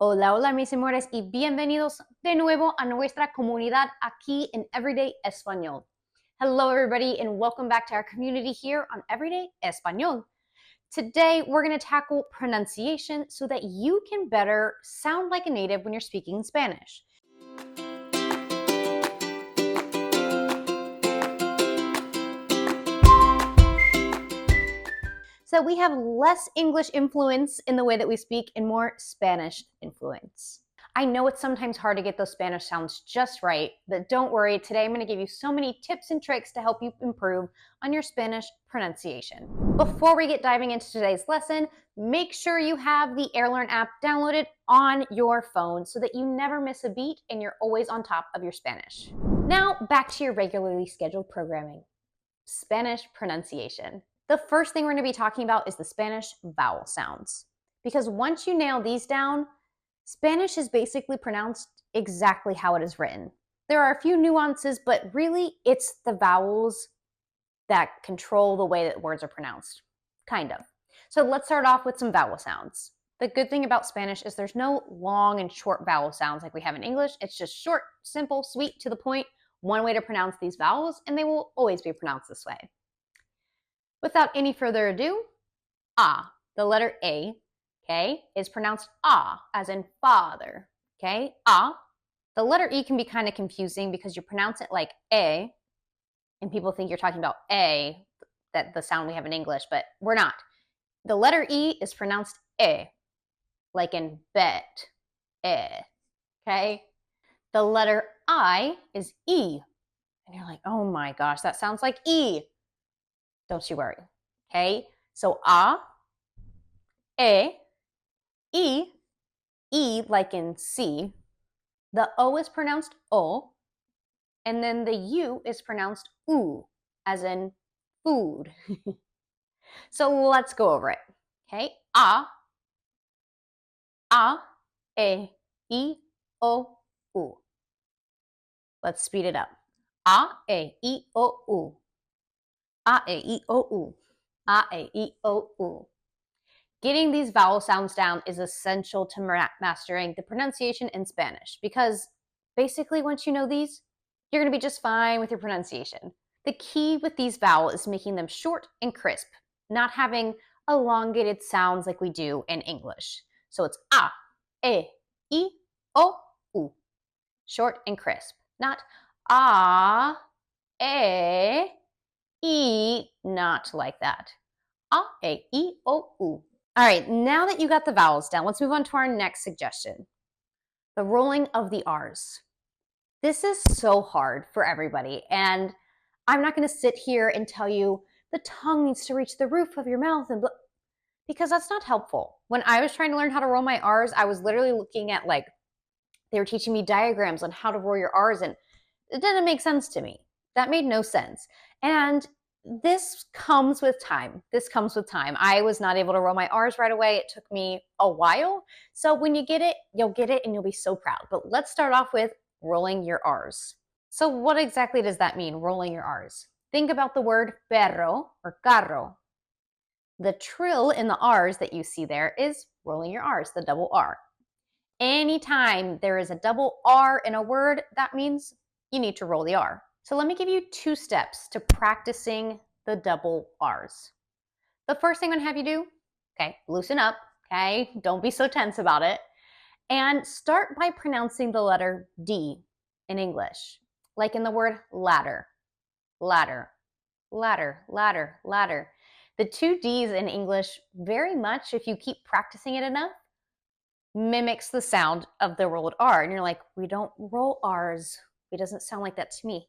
Hola, hola mis amores y bienvenidos de nuevo a nuestra comunidad aquí in Everyday Español. Hello everybody and welcome back to our community here on Everyday Español. Today we're going to tackle pronunciation so that you can better sound like a native when you're speaking Spanish. So we have less English influence in the way that we speak and more Spanish influence. I know it's sometimes hard to get those Spanish sounds just right, but don't worry, today I'm going to give you so many tips and tricks to help you improve on your Spanish pronunciation. Before we get diving into today's lesson, make sure you have the AirLearn app downloaded on your phone so that you never miss a beat and you're always on top of your Spanish. Now, back to your regularly scheduled programming. Spanish pronunciation. The first thing we're going to be talking about is the Spanish vowel sounds. Because once you nail these down, Spanish is basically pronounced exactly how it is written. There are a few nuances, but really it's the vowels that control the way that words are pronounced, kind of. So let's start off with some vowel sounds. The good thing about Spanish is there's no long and short vowel sounds like we have in English. It's just short, simple, sweet, to the point, one way to pronounce these vowels, and they will always be pronounced this way. Without any further ado, the letter A, okay, is pronounced as in father, okay, The letter E can be kind of confusing because you pronounce it like A, and people think you're talking about A, that the sound we have in English, but we're not. The letter E is pronounced like in bet, okay? The letter I is E, and you're like, oh my gosh, that sounds like E. Don't you worry, okay? So E, E like in C. The O is pronounced O, and then the U is pronounced U, as in food. So let's go over it, okay? E, I, O, U. Let's speed it up. E, I, O, U. E, I, O, U. E, I, O, U. Getting these vowel sounds down is essential to mastering the pronunciation in Spanish because basically once you know these, you're going to be just fine with your pronunciation. The key with these vowels is making them short and crisp, not having elongated sounds like we do in English. So it's E, I, O, U. Short and crisp, not E, I, not like that. E, I, O, U. All right, now that you got the vowels down, let's move on to our next suggestion, the rolling of the R's. This is so hard for everybody, and I'm not going to sit here and tell you the tongue needs to reach the roof of your mouth and because that's not helpful. When I was trying to learn how to roll my R's, I was literally looking at they were teaching me diagrams on how to roll your R's, and it didn't make sense to me. That made no sense. And this comes with time. I was not able to roll my R's right away. It took me a while. So when you get it, you'll get it and you'll be so proud. But let's start off with rolling your R's. So what exactly does that mean, rolling your R's? Think about the word perro or carro. The trill in the R's that you see there is rolling your R's, the double R. Anytime there is a double R in a word, that means you need to roll the R. So let me give you 2 steps to practicing the double R's. The first thing I'm going to have you do, okay, loosen up, okay? Don't be so tense about it. And start by pronouncing the letter D in English, like in the word ladder, ladder, ladder, ladder, ladder. The 2 D's in English very much, if you keep practicing it enough, mimics the sound of the rolled R. And you're like, we don't roll R's. It doesn't sound like that to me.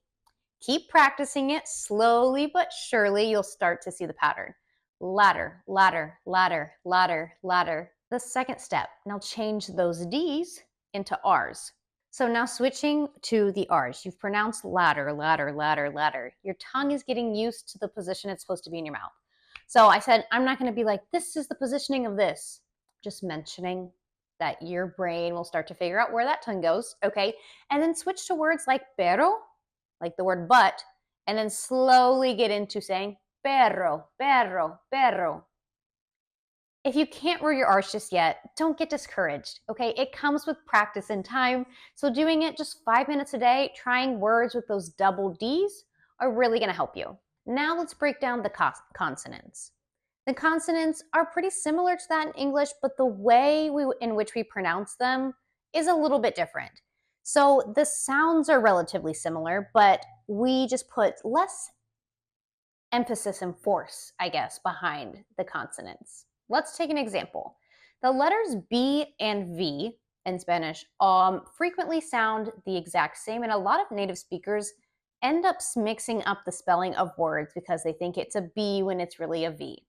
Keep practicing it slowly but surely. You'll start to see the pattern. Ladder, ladder, ladder, ladder, ladder. The second step, now change those D's into R's. So now switching to the R's, you've pronounced ladder, ladder, ladder, ladder. Your tongue is getting used to the position it's supposed to be in your mouth. So I said, I'm not going to be like, this is the positioning of this. Just mentioning that your brain will start to figure out where that tongue goes, okay? And then switch to words like pero, like the word but, and then slowly get into saying perro, perro, perro. If you can't roll your R's just yet, don't get discouraged, okay? It comes with practice and time. So doing it just 5 minutes a day, trying words with those double D's are really gonna help you. Now let's break down the consonants. The consonants are pretty similar to that in English, but the way in which we pronounce them is a little bit different. So the sounds are relatively similar, but we just put less emphasis and force, I guess, behind the consonants. Let's take an example. The letters B and V in Spanish frequently sound the exact same, and a lot of native speakers end up mixing up the spelling of words because they think it's a B when it's really a V.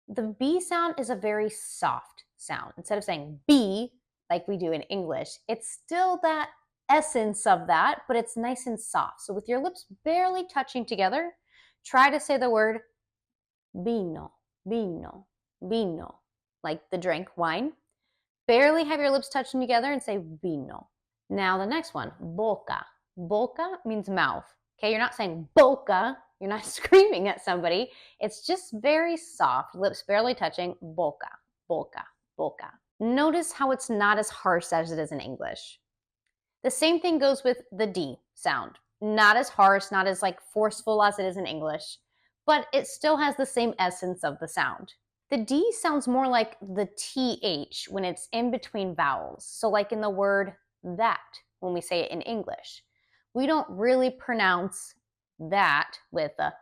The B sound is a very soft sound. Instead of saying B like we do in English, it's still that essence of that, but it's nice and soft. So with your lips barely touching together, try to say the word vino, vino, vino, like the drink, wine. Barely have your lips touching together and say vino. Now the next one, boca. Boca means mouth. Okay, you're not saying boca, you're not screaming at somebody. It's just very soft, lips barely touching, boca, boca, boca. Notice how it's not as harsh as it is in English. The same thing goes with the D sound. Not as harsh, not as like forceful as it is in English, but it still has the same essence of the sound. The D sounds more like the TH when it's in between vowels. So like in the word that, when we say it in English. We don't really pronounce that with a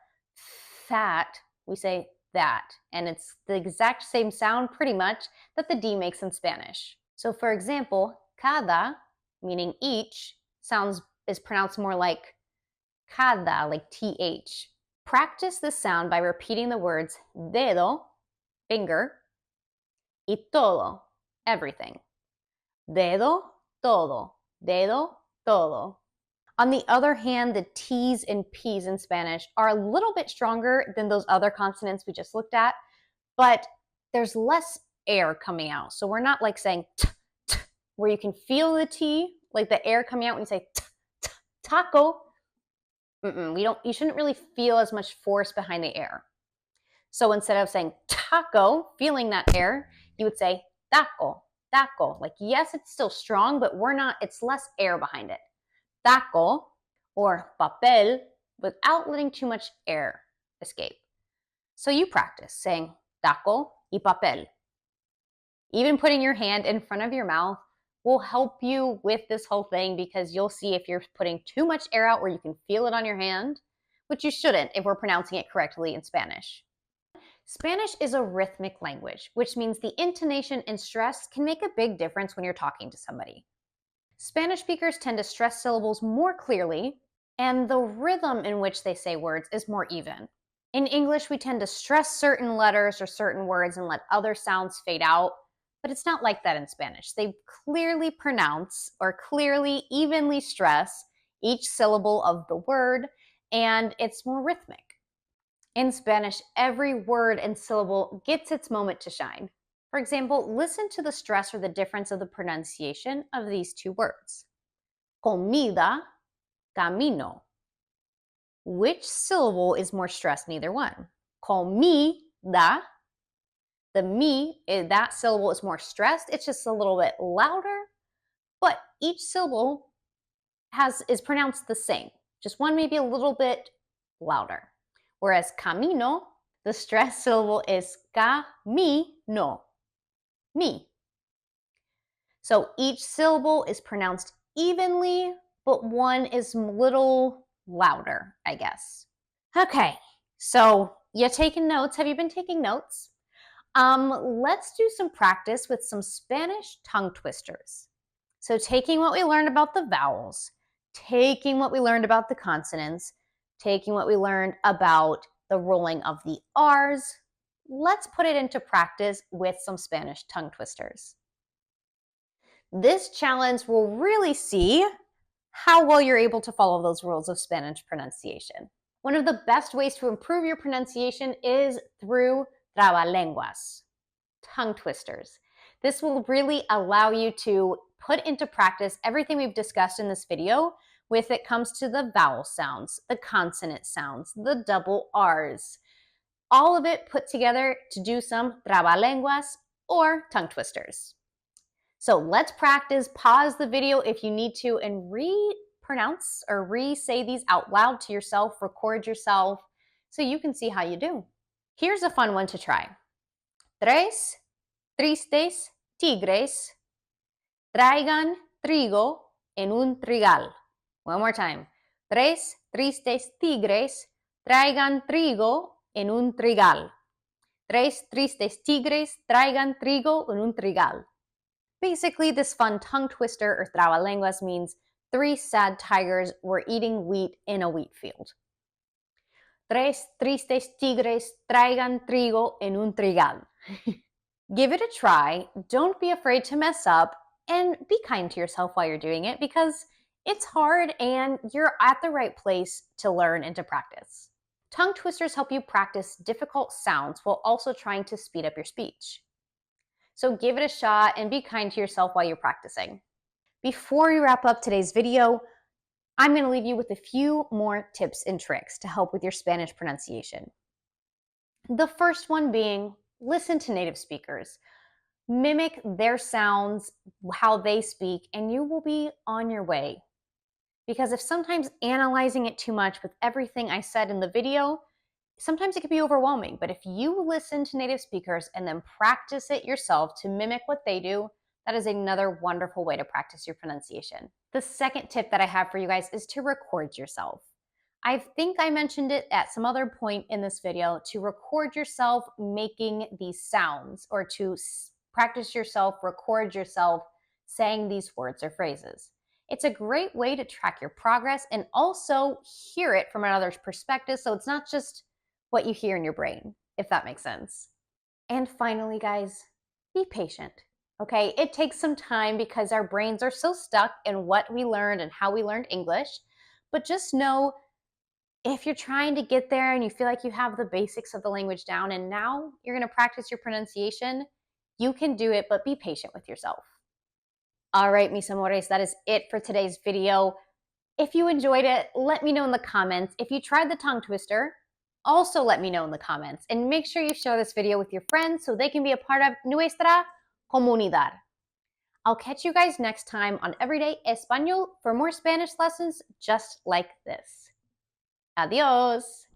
that, we say that. And it's the exact same sound pretty much that the D makes in Spanish. So for example, cada, meaning each, is pronounced more like cada, like TH. Practice this sound by repeating the words dedo, finger, y todo, everything. Dedo, todo, dedo, todo. On the other hand, the T's and P's in Spanish are a little bit stronger than those other consonants we just looked at, but there's less air coming out. So we're not like saying t, t, where you can feel the T, like the air coming out when you say t, t, taco. You shouldn't really feel as much force behind the air. So instead of saying taco, feeling that air, you would say taco, taco. Like, yes, it's still strong, but it's less air behind it. Taco or papel without letting too much air escape. So you practice saying taco y papel. Even putting your hand in front of your mouth will help you with this whole thing because you'll see if you're putting too much air out where you can feel it on your hand, which you shouldn't if we're pronouncing it correctly in Spanish. Spanish is a rhythmic language, which means the intonation and stress can make a big difference when you're talking to somebody. Spanish speakers tend to stress syllables more clearly, and the rhythm in which they say words is more even. In English, we tend to stress certain letters or certain words and let other sounds fade out, but it's not like that in Spanish. They clearly pronounce or clearly evenly stress each syllable of the word, and it's more rhythmic. In Spanish, every word and syllable gets its moment to shine. For example, listen to the stress or the difference of the pronunciation of these two words. Comida, camino. Which syllable is more stressed in either one? Comida, the mi, that syllable is more stressed. It's just a little bit louder, but each syllable is pronounced the same. Just one maybe a little bit louder. Whereas camino, the stressed syllable is camino, me. So each syllable is pronounced evenly, but one is a little louder, I guess. Okay, so you taking notes? Have you been taking notes? Let's do some practice with some Spanish tongue twisters. So taking what we learned about the vowels, taking what we learned about the consonants, taking what we learned about the rolling of the R's, let's put it into practice with some Spanish tongue twisters. This challenge will really see how well you're able to follow those rules of Spanish pronunciation. One of the best ways to improve your pronunciation is through trabalenguas, tongue twisters. This will really allow you to put into practice everything we've discussed in this video with it comes to the vowel sounds, the consonant sounds, the double R's. All of it put together to do some trabalenguas or tongue twisters. So let's practice. Pause the video if you need to and re-pronounce or re-say these out loud to yourself, record yourself so you can see how you do. Here's a fun one to try. Tres tristes tigres traigan trigo en un trigal. One more time. Tres tristes tigres traigan trigo en un trigal. Tres tristes tigres traigan trigo en un trigal. Basically, this fun tongue twister or trabalenguas means 3 sad tigers were eating wheat in a wheat field. Tres tristes tigres traigan trigo en un trigal. Give it a try. Don't be afraid to mess up and be kind to yourself while you're doing it because it's hard and you're at the right place to learn and to practice. Tongue twisters help you practice difficult sounds while also trying to speed up your speech. So give it a shot and be kind to yourself while you're practicing. Before we wrap up today's video, I'm going to leave you with a few more tips and tricks to help with your Spanish pronunciation. The first one being listen to native speakers. Mimic their sounds, how they speak, and you will be on your way. Because if sometimes analyzing it too much with everything I said in the video, sometimes it can be overwhelming. But if you listen to native speakers and then practice it yourself to mimic what they do, that is another wonderful way to practice your pronunciation. The second tip that I have for you guys is to record yourself. I think I mentioned it at some other point in this video, to record yourself making these sounds or to practice yourself, record yourself saying these words or phrases. It's a great way to track your progress and also hear it from another's perspective, so it's not just what you hear in your brain, if that makes sense. And finally, guys, be patient, okay? It takes some time because our brains are so stuck in what we learned and how we learned English, but just know if you're trying to get there and you feel like you have the basics of the language down and now you're gonna practice your pronunciation, you can do it, but be patient with yourself. All right, mis amores, that is it for today's video. If you enjoyed it, let me know in the comments. If you tried the tongue twister, also let me know in the comments. And make sure you share this video with your friends so they can be a part of nuestra comunidad. I'll catch you guys next time on Everyday Español for more Spanish lessons just like this. Adios!